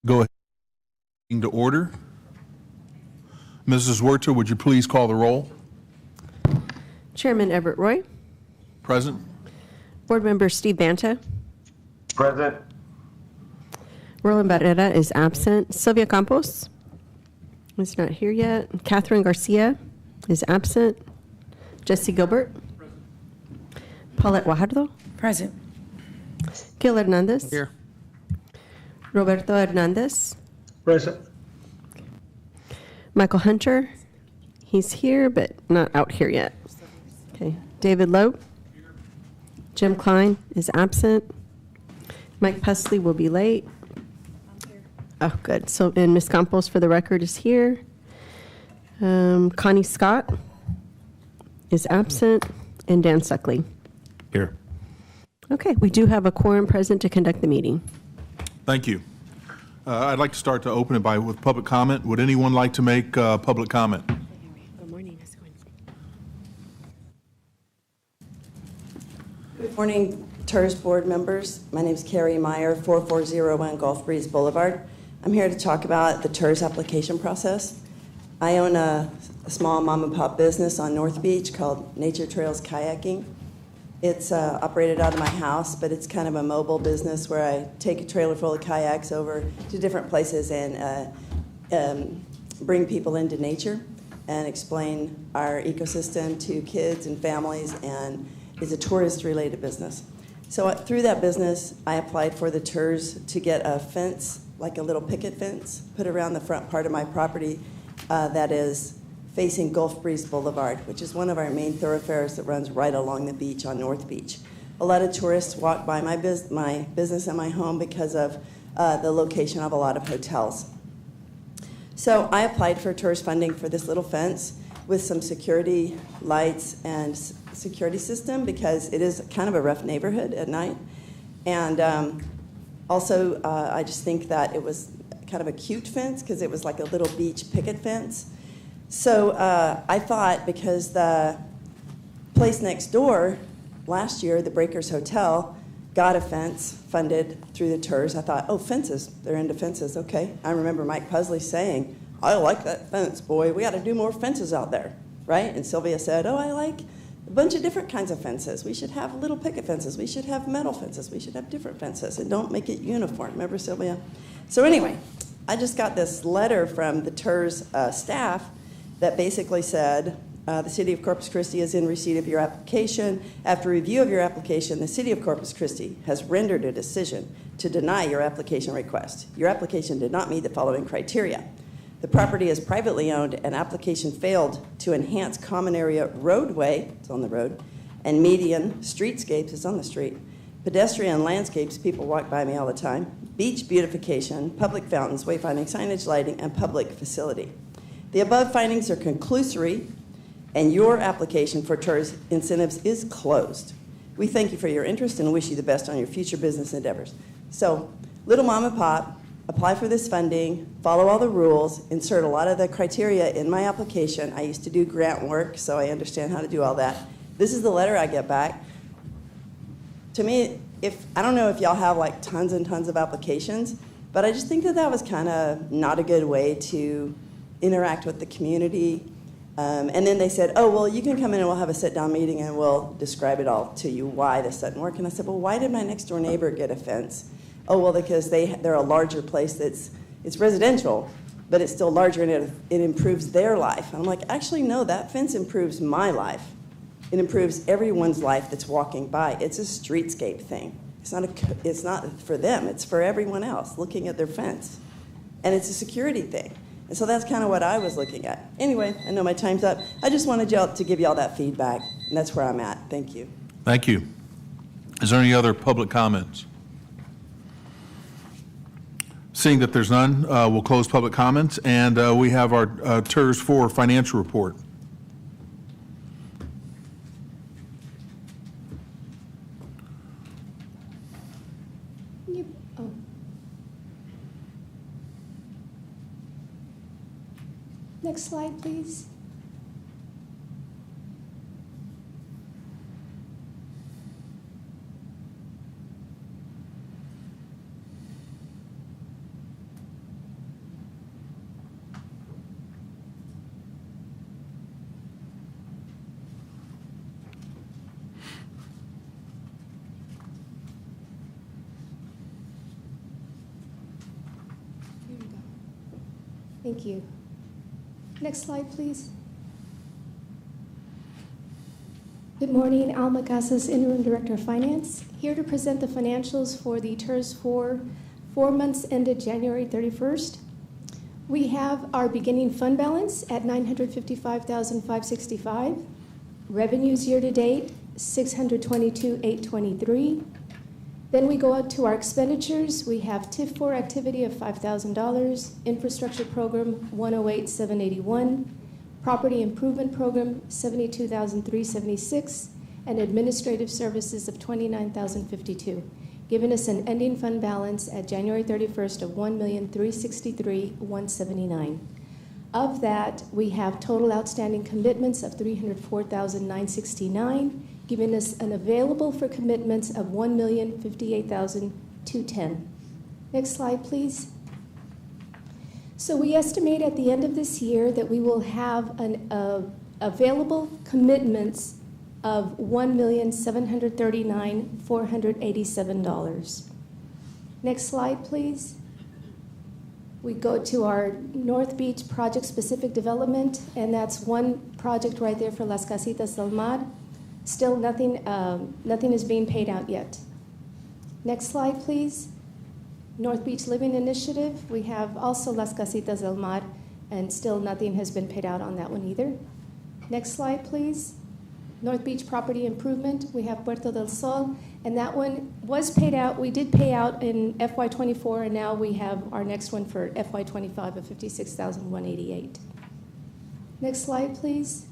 Go ahead to order. Mrs. Werter, would you please call the roll? Chairman Everett Roy. Present. Board Member Steve Banta. Present. Roland Barrera is absent. Sylvia Campos is not here yet. Catherine Garcia is absent. Jesse Gilbert. Paulette Guajardo. Present. Gil Hernandez. Here. Roberto Hernandez. Present. Michael Hunter. He's here, but not out here yet. Okay. David Lowe. Jim Klein is absent. Mike Pusley will be late. Oh, good. So, and Ms. Campos, for the record, is here. Connie Scott is absent, and Dan Suckley. Here. Okay, we do have a quorum present to conduct the meeting. Thank you. I'd like to start to open it with public comment. Would anyone like to make public comment? Good morning. Good morning, TIRZ board members. My name is Carrie Meyer, 4401 Gulf Breeze Boulevard. I'm here to talk about the TIRZ application process. I own a small mom and pop business on North Beach called Nature Trails Kayaking. It's operated out of my house, but it's kind of a mobile business where I take a trailer full of kayaks over to different places and bring people into nature and explain our ecosystem to kids and families, and is a tourist-related business. So through that business, I applied for the TIRZ to get a fence, like a little picket fence, put around the front part of my property that is facing Gulf Breeze Boulevard, which is one of our main thoroughfares that runs right along the beach on North Beach. A lot of tourists walk by my business and my home because of the location of a lot of hotels. So I applied for TIRZ funding for this little fence with some security lights and security system because it is kind of a rough neighborhood at night. And also, I just think that it was kind of a cute fence because it was like a little beach picket fence. So I thought, because the place next door last year, the Breakers Hotel, got a fence funded through the TIRZ. I thought, oh, fences, they're into fences, okay. I remember Mike Pusley saying, I like that fence, boy. We got to do more fences out there, right? And Sylvia said, oh, I like a bunch of different kinds of fences. We should have little picket fences. We should have metal fences. We should have different fences, and don't make it uniform. Remember, Sylvia? So anyway, I just got this letter from the TIRZ staff that basically said, the City of Corpus Christi is in receipt of your application. After review of your application, the City of Corpus Christi has rendered a decision to deny your application request. Your application did not meet the following criteria. The property is privately owned, and application failed to enhance common area roadway, it's on the road, and median streetscapes, it's on the street, pedestrian landscapes, people walk by me all the time, beach beautification, public fountains, wayfinding, signage, lighting, and public facility. The above findings are conclusory, and your application for TIRZ incentives is closed. We thank you for your interest and wish you the best on your future business endeavors. So, little mom and pop, apply for this funding, follow all the rules, insert a lot of the criteria in my application. I used to do grant work, so I understand how to do all that. This is the letter I get back. To me, I don't know if y'all have like tons and tons of applications, but I just think that was kind of not a good way to interact with the community. And then they said, oh, well, you can come in and we'll have a sit-down meeting and we'll describe it all to you, why this doesn't work. And I said, well, why did my next-door neighbor get a fence? Oh, well, because they're a larger place it's residential, but it's still larger and it improves their life. And I'm like, actually, no, that fence improves my life. It improves everyone's life that's walking by. It's a streetscape thing. It's not for them. It's for everyone else looking at their fence. And it's a security thing. And so that's kind of what I was looking at. Anyway, I know my time's up. I just wanted y'all to give y'all that feedback, and that's where I'm at. Thank you. Thank you. Is there any other public comments? Seeing that there's none, we'll close public comments, and we have our TIRZ 4 financial report. Next slide, please. Thank you. Next slide, please. Good morning, Alma Casas, Interim Director of Finance, here to present the financials for the TIRZ for 4 months ended January 31st. We have our beginning fund balance at $955,565. Revenues year to date, $622,823. Then we go out to our expenditures. We have TIF4 activity of $5,000, infrastructure program $108,781, property improvement program $72,376, and administrative services of $29,052, giving us an ending fund balance at January 31st of $1,363,179. Of that, we have total outstanding commitments of $304,969, giving us an available for commitments of $1,058,210. Next slide, please. So we estimate at the end of this year that we will have an available commitments of $1,739,487. Next slide, please. We go to our North Beach project-specific development, and that's one project right there for Las Casitas del Mar. Still nothing is being paid out yet. Next slide, please. North Beach Living Initiative, we have also Las Casitas del Mar, and still nothing has been paid out on that one either. Next slide, please. North Beach Property Improvement, we have Puerto del Sol, and that one was paid out. We did pay out in FY24, and now we have our next one for FY25 of $56,188. Next slide, please.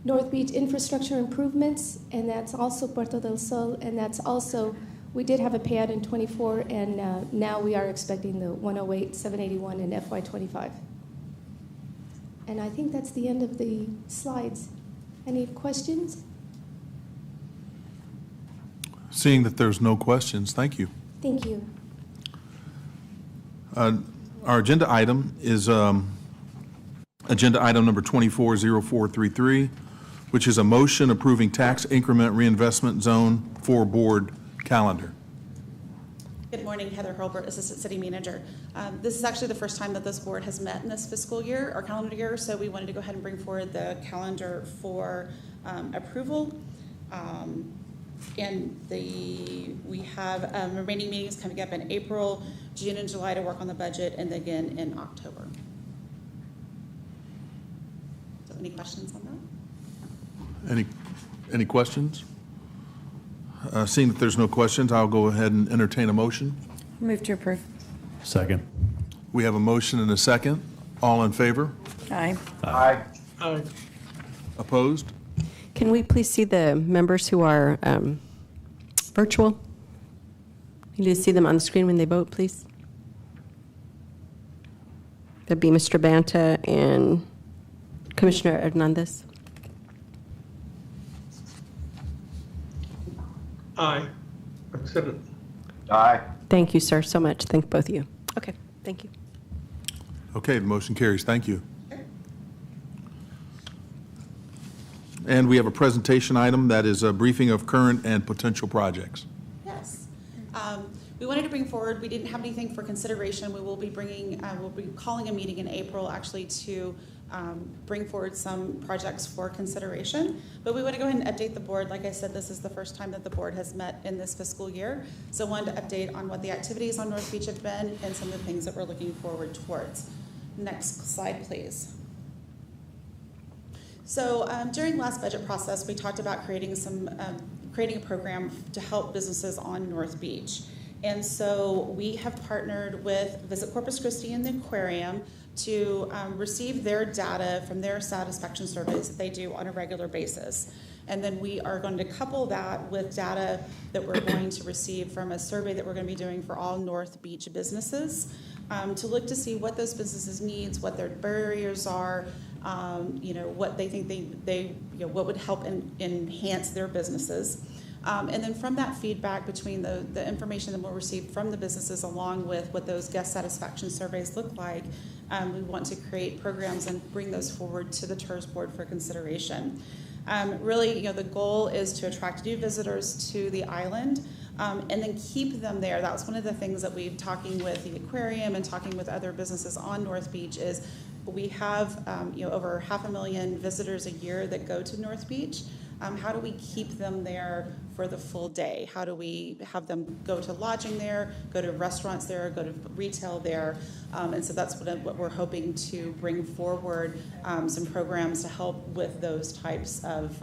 North Beach Infrastructure Improvements, and that's also Puerto del Sol, and that's also, we did have a payout in 24, and now we are expecting the 108,781 in FY25. And I think that's the end of the slides. Any questions? Seeing that there's no questions, thank you. Thank you. Our agenda item is agenda item number 240433, which is a motion approving tax increment reinvestment zone for board calendar. Good morning, Heather Hurlbert, Assistant City Manager. This is actually the first time that this board has met in this fiscal year, or calendar year, so we wanted to go ahead and bring forward the calendar for approval. We have remaining meetings coming up in April, June, and July to work on the budget, and again in October. So any questions on that? Any questions? Seeing that there's no questions, I'll go ahead and entertain a motion. Move to approve. Second. We have a motion and a second. All in favor? Aye. Aye. Opposed? Can we please see the members who are virtual? You need to see them on the screen when they vote, please. That'd be Mr. Banta and Commissioner Hernandez. Aye. Accepted. Aye. Thank you, sir, so much. Thank both of you. Okay, thank you. Okay, the motion carries. Thank you. And we have a presentation item that is a briefing of current and potential projects. Yes. We wanted to bring forward, we didn't have anything for consideration. We will be we'll be calling a meeting in April actually to bring forward some projects for consideration. But we want to go ahead and update the board. Like I said, this is the first time that the board has met in this fiscal year. So I wanted to update on what the activities on North Beach have been and some of the things that we're looking forward towards. Next slide, please. So during last budget process, we talked about creating a program to help businesses on North Beach. And so we have partnered with Visit Corpus Christi and the Aquarium to receive their data from their satisfaction surveys that they do on a regular basis. And then we are going to couple that with data that we're going to receive from a survey that we're going to be doing for all North Beach businesses to look to see what those businesses' needs, what their barriers are, what they think what would help enhance their businesses. And then from that feedback between the information that we'll receive from the businesses along with what those guest satisfaction surveys look like, we want to create programs and bring those forward to the TIRZ board for consideration. Really, the goal is to attract new visitors to the island, and then keep them there. That was one of the things that we've talking with the aquarium and talking with other businesses on North Beach is we have over 500,000 visitors a year that go to North Beach. How do we keep them there for the full day? How do we have them go to lodging there, go to restaurants there, go to retail there? And so that's what we're hoping to bring forward, some programs to help with those types of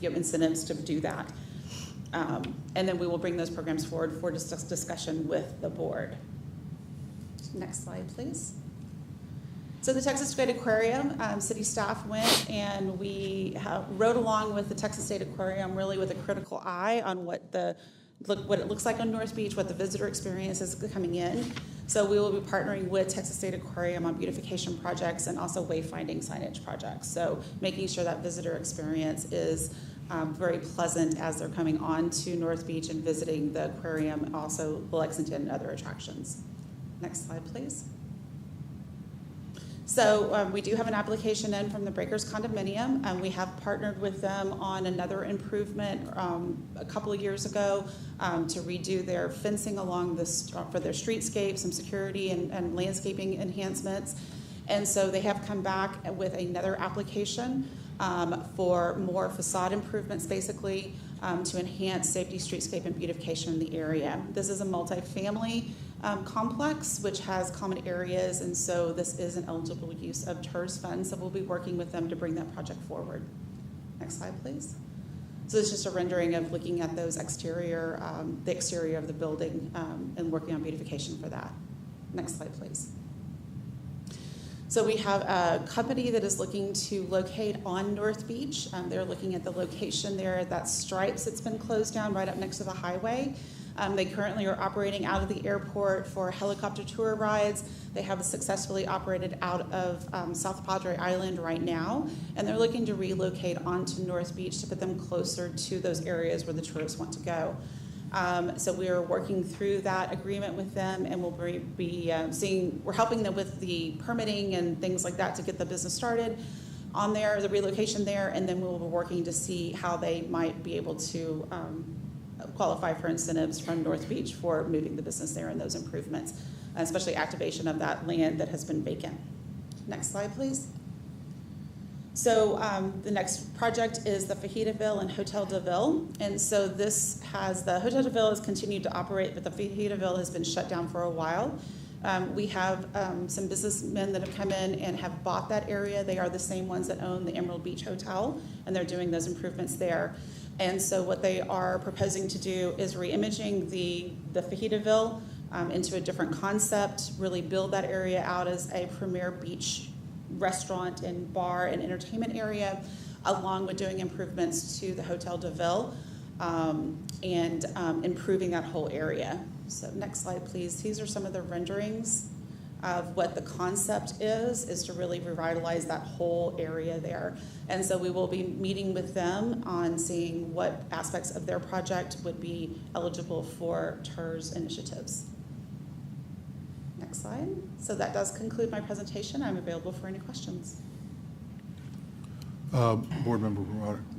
incentives to do that. And then we will bring those programs forward for discussion with the board. Next slide, please. So the Texas State Aquarium, city staff went and we rode along with the Texas State Aquarium really with a critical eye on what it looks like on North Beach, what the visitor experience is coming in. So we will be partnering with Texas State Aquarium on beautification projects and also wayfinding signage projects. So making sure that visitor experience is very pleasant as they're coming on to North Beach and visiting the aquarium, also Lexington and other attractions. Next slide, please. So we do have an application in from the Breakers Condominium, and we have partnered with them on another improvement a couple of years ago to redo their fencing along for their streetscape, some security and landscaping enhancements. And so they have come back with another application for more facade improvements, basically, to enhance safety, streetscape, and beautification in the area. This is a multifamily complex, which has common areas, and so this is an eligible use of TIRZ funds, so we'll be working with them to bring that project forward. Next slide, please. So it's just a rendering of looking at those exterior, the exterior of the building, and working on beautification for that. Next slide, please. So we have a company that is looking to locate on North Beach. They're looking at the location there at that Stripes that's been closed down right up next to the highway. They currently are operating out of the airport for helicopter tour rides. They have successfully operated out of South Padre Island right now, and they're looking to relocate onto North Beach to put them closer to those areas where the tourists want to go. So we are working through that agreement with them, and we'll be we're helping them with the permitting and things like that to get the business started on there, the relocation there, and then we'll be working to see how they might be able to qualify for incentives from North Beach for moving the business there and those improvements, especially activation of that land that has been vacant. Next slide, please. So the next project is the Fajita Ville and Hotel de Ville. And so this has, the Hotel de Ville has continued to operate, but the Fajita Ville has been shut down for a while. We have some businessmen that have come in and have bought that area. They are the same ones that own the Emerald Beach Hotel, and they're doing those improvements there. And so what they are proposing to do is re-imaging the Fajita Ville into a different concept, really build that area out as a premier beach restaurant and bar and entertainment area, along with doing improvements to the Hotel de Ville and improving that whole area. So next slide, please. These are some of the renderings of what the concept is to really revitalize that whole area there. And so we will be meeting with them on seeing what aspects of their project would be eligible for TIRZ initiatives. Next slide. So that does conclude my presentation. I'm available for any questions. Board Member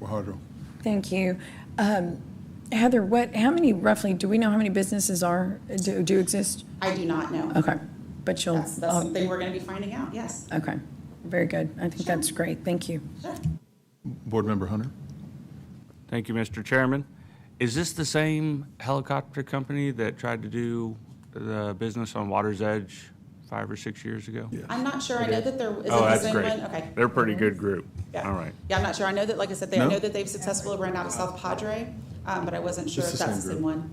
Guajardo. Thank you. Heather, how many roughly, do we know how many businesses do exist? I do not know. Okay, but you'll. That's something we're going to be finding out, yes. Okay, very good. I think that's great. Thank you. Sure. Board Member Hunter. Thank you, Mr. Chairman. Is this the same helicopter company that tried to do the business on Water's Edge 5 or 6 years ago? Yeah. I'm not sure. I know that there is Oh, the that's same great. one. Okay. They're a pretty good group. Yeah. All right. Yeah, I'm not sure. I know that, like I said, I No? know that they've successfully run out of South Padre, but I wasn't sure It's if the that's the same same group. one.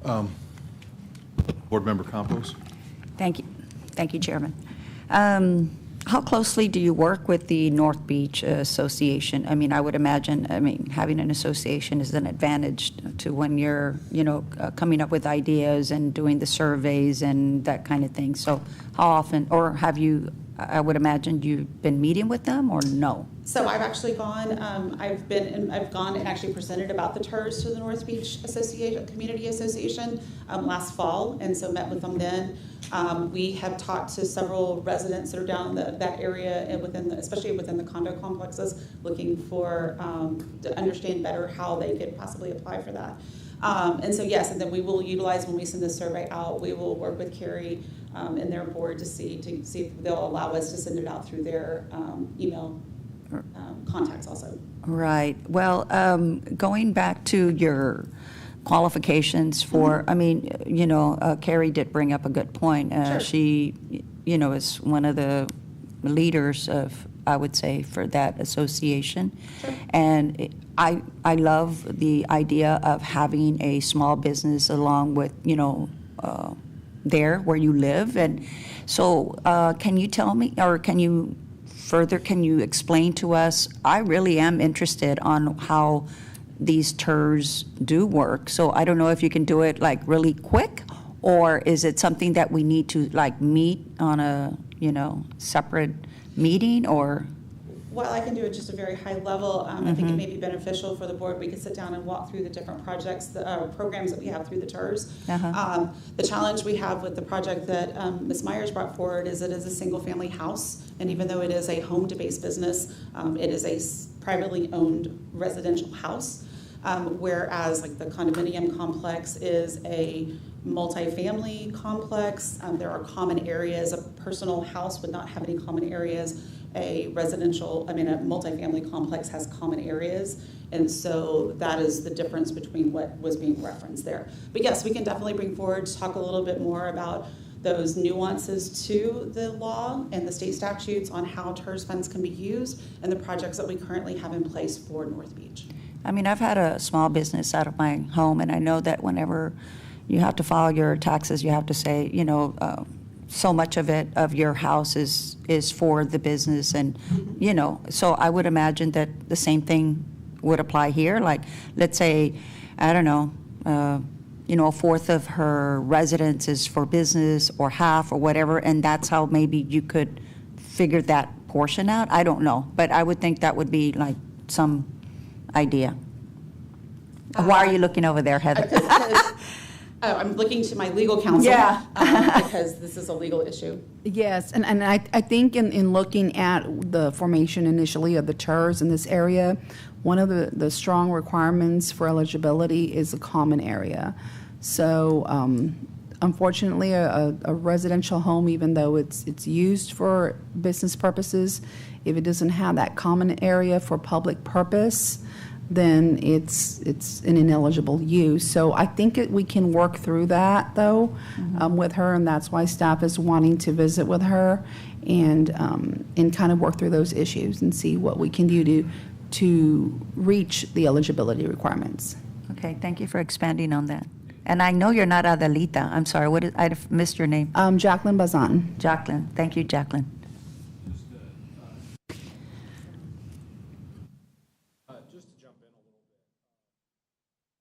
Yeah. Board Member Campos. Thank you. Thank you, Chairman. How closely do you work with the North Beach Association? I mean, I would imagine, having an association is an advantage to when you're, coming up with ideas and doing the surveys and that kind of thing. So how often, or have you, I would imagine you've been meeting with them or no? So I've actually gone, I've gone and actually presented about the TIRZ to the North Beach Association, Community Association last fall, and so met with them then. We have talked to several residents that are down in that area and especially within the condo complexes, looking for, to understand better how they could possibly apply for that. And so yes, and then we will utilize, when we send this survey out, we will work with Carrie and their board to see if they'll allow us to send it out through their email contacts also. Right. Well, going back to your qualifications for, I mean, you know, Carrie did bring up a good point. Sure. She, you know, is one of the leaders of, I would say, for that association. Sure. And I love the idea of having a small business along with, you know, there where you live. And so can you tell me, or can you explain to us, I really am interested on how these TIRZ do work. So I don't know if you can do it like really quick, or is it something that we need to like meet on a, you know, separate meeting, or? Well, I can do it just a very high level. I think it may be beneficial for the board. We could sit down and walk through the different projects, the programs that we have through the TIRZ. The challenge we have with the project that Ms. Myers brought forward is it is a single-family house, and even though it is a home-to-base business, it is a privately owned residential house, whereas like the condominium complex is a multifamily complex. There are common areas. A personal house would not have any common areas. A multifamily complex has common areas, and so that is the difference between what was being referenced there. But yes, we can definitely bring forward, talk a little bit more about those nuances to the law and the state statutes on how TIRZ funds can be used and the projects that we currently have in place for North Beach. I mean, I've had a small business out of my home, and I know that whenever you have to file your taxes, you have to say, you know, so much of it, of your house is for the business, and, you know, so I would imagine that the same thing would apply here. Like, let's say, I don't know, you know, a fourth of her residence is for business, or half, or whatever, and that's how maybe you could figure that portion out. I don't know, but I would think that would be like some idea. Why are you looking over there, Heather? I'm looking to my legal counsel. Yeah. Because this is a legal issue. Yes, and I think in looking at the formation initially of the TIRZ in this area, one of the strong requirements for eligibility is a common area. So unfortunately, a residential home, even though it's used for business purposes, if it doesn't have that common area for public purpose, then it's an ineligible use. So I think we can work through that, though, with her, and that's why staff is wanting to visit with her and kind of work through those issues and see what we can do to reach the eligibility requirements. Okay, thank you for expanding on that. And I know you're not Adelita. I'm sorry, I missed your name. Jacqueline Bazan. Jacqueline. Thank you, Jacqueline.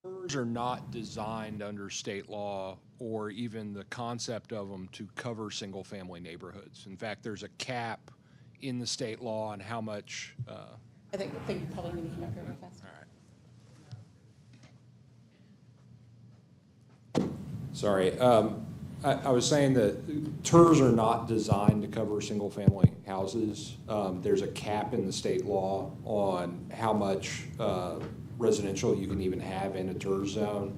TIRZ are not designed under state law or even the concept of them to cover single-family neighborhoods. In fact, there's a cap in the state law on how much. I think you probably need to come up here real fast. All right. Sorry. I was saying that TIRZ are not designed to cover single-family houses. There's a cap in the state law on how much residential you can even have in a TIRZ zone.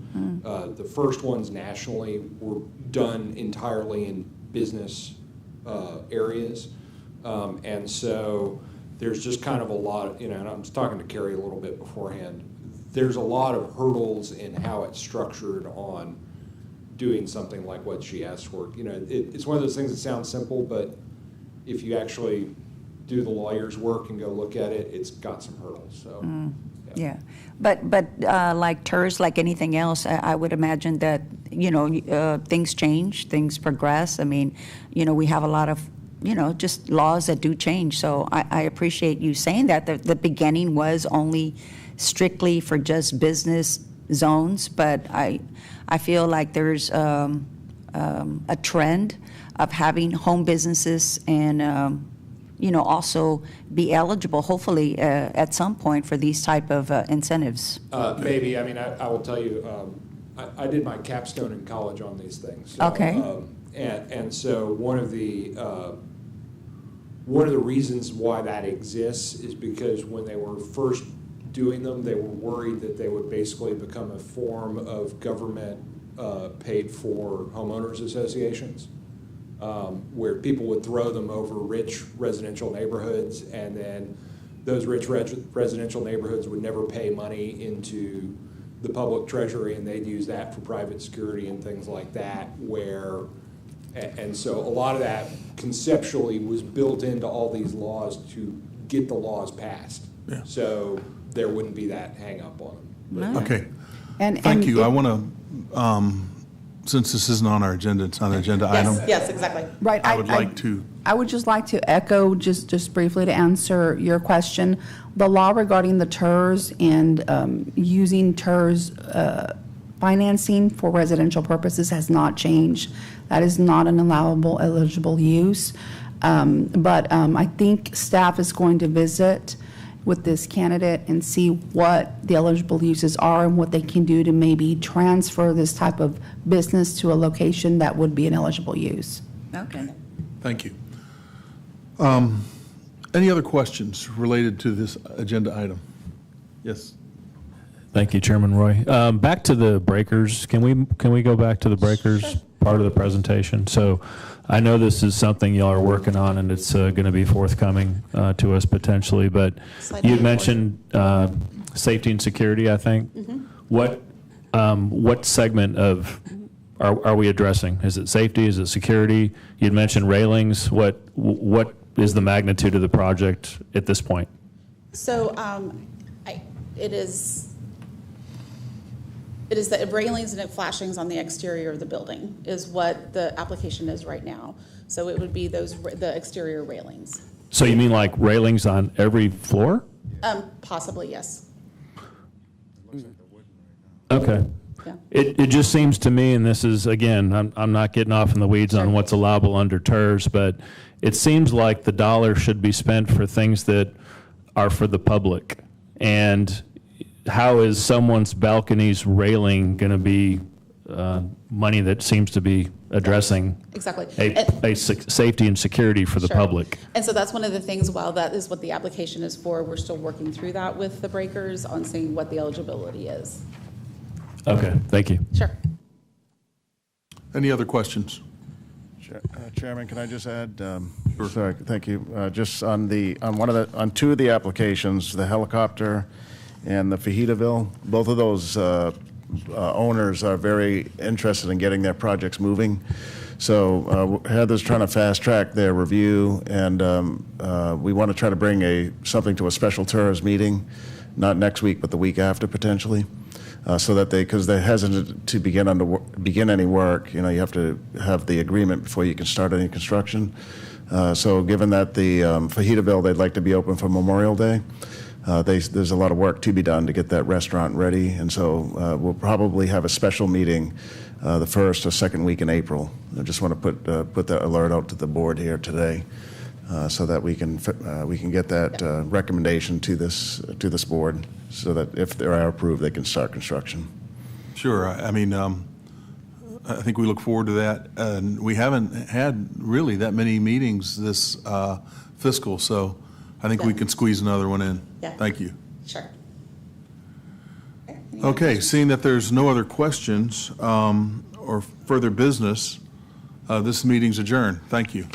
The first ones nationally were done entirely in business areas. And so there's just kind of a lot of, and I was talking to Carrie a little bit beforehand, there's a lot of hurdles in how it's structured on doing something like what she asked for. It's one of those things that sounds simple, but if you actually do the lawyer's work and go look at it, it's got some hurdles. So. Yeah, but like TIRZ, like anything else, I would imagine that, things change, things progress. I mean, we have a lot of, just laws that do change. So I appreciate you saying that. The beginning was only strictly for just business zones, but I feel like there's a trend of having home businesses and also be eligible, hopefully, at some point for these type of incentives? Maybe. I mean, I will tell you, I did my capstone in college on these things. So, Okay. And so one of the reasons why that exists is because when they were first doing them, they were worried that they would basically become a form of government paid for homeowners associations, where people would throw them over rich residential neighborhoods, and then those rich residential neighborhoods would never pay money into the public treasury, and they'd use that for private security and things like that, and so a lot of that conceptually was built into all these laws to get the laws passed. Yeah. So there wouldn't be that hang up on them. Okay. And Thank you. it- I want to, since this isn't on our agenda, it's on an agenda item. Yes, exactly. Right. I would like to, I would just like to echo, just briefly to answer your question, the law regarding the TIRZ and using TIRZ financing for residential purposes has not changed. That is not an allowable eligible use. But I think staff is going to visit with this candidate and see what the eligible uses are and what they can do to maybe transfer this type of business to a location that would be an eligible use. Okay. thank you. Any other questions related to this agenda item? Yes. Thank you, Chairman Roy. Back to the breakers. Can we go back to the breakers part of the presentation? So I know this is something y'all are working on, and it's going to be forthcoming to us potentially. But you mentioned safety and security, I think. What segment of are we addressing? Is it safety? Is it security? You'd mentioned railings. What is the magnitude of the project at this point? So it is the railings and flashings on the exterior of the building is what the application is right now. So it would be the exterior railings. So you mean like railings on every floor? Possibly, yes. Okay. Yeah. It just seems to me, and this is, again, I'm not getting off in the weeds on what's allowable under TIRZ, but it seems like the dollar should be spent for things that are for the public. And how is someone's balcony's railing going to be money that seems to be addressing Exactly. safety and security for the Sure. public? And so that's one of the things, while that is what the application is for, we're still working through that with the breakers on seeing what the eligibility is. Okay, thank you. Sure. Any other questions? Chairman, can I just add? Sorry, thank you. Just on two of the applications, the helicopter and the Fajitoville, both of those owners are very interested in getting their projects moving. So Heather's trying to fast track their review, and we want to try to bring something to a special TIRZ meeting, not next week, but the week after potentially. So that because they're hesitant to begin any work, you have to have the agreement before you can start any construction. So given that the Fajitoville, they'd like to be open for Memorial Day, there's a lot of work to be done to get that restaurant ready, and so we'll probably have a special meeting the first or second week in April. I just want to put that alert out to the board here today, so that we can get that recommendation to this board, so that if they are approved, they can start construction. Sure. I mean, I think we look forward to that. And we haven't had really that many meetings this fiscal, so I think we can squeeze another one in. Yeah. Thank you. Sure. Okay, seeing that there's no other questions or further business, this meeting's adjourned. Thank you.